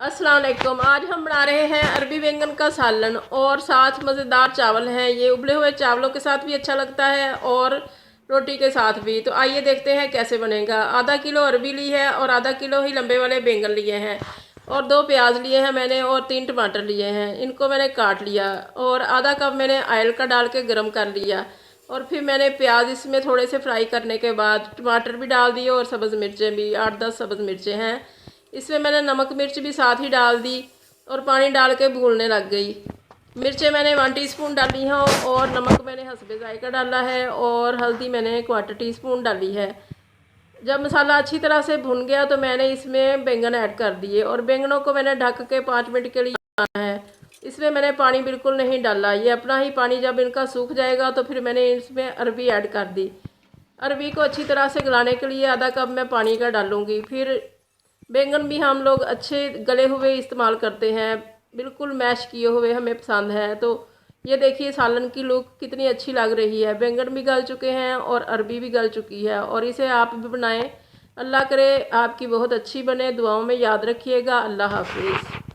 अस्सलाम वालेकुम। आज हम बना रहे हैं अरबी बैंगन का सालन और साथ मज़ेदार चावल हैं। ये उबले हुए चावलों के साथ भी अच्छा लगता है और रोटी के साथ भी। तो आइए देखते हैं कैसे बनेगा। आधा किलो अरबी ली है और आधा किलो ही लंबे वाले बैंगन लिए हैं और 2 प्याज लिए हैं मैंने और 3 टमाटर लिए हैं। इनको मैंने काट लिया और आधा कप मैंने ऑयल का डाल के गर्म कर लिया और फिर मैंने प्याज इसमें थोड़े से फ्राई करने के बाद टमाटर भी डाल दिए और सब्ज़ मिर्चें भी 8-10 सब्ज़ मिर्चें हैं। इसमें मैंने नमक मिर्च भी साथ ही डाल दी और पानी डाल के भूनने लग गई। मिर्चें मैंने 1 टीस्पून डाली हैं और नमक मैंने हस्बे जायका डाला है और हल्दी मैंने 1/4 टीस्पून डाली है। जब मसाला अच्छी तरह से भुन गया तो मैंने इसमें बैंगन ऐड कर दिए और बैंगनों को मैंने ढक के 5 मिनट के लिए बनाना है। इसमें मैंने पानी बिल्कुल नहीं डाला, ये अपना ही पानी जब इनका सूख जाएगा तो फिर मैंने इसमें अरबी ऐड कर दी। अरबी को अच्छी तरह से गलाने के लिए आधा कप मैं पानी का डालूँगी। फिर बैंगन भी हम लोग अच्छे गले हुए इस्तेमाल करते हैं, बिल्कुल मैश किए हुए हमें पसंद है। तो ये देखिए सालन की लुक कितनी अच्छी लग रही है। बैंगन भी गल चुके हैं और अरबी भी गल चुकी है और इसे आप भी बनाएं। अल्लाह करे आपकी बहुत अच्छी बने। दुआओं में याद रखिएगा। अल्लाह हाफिज़।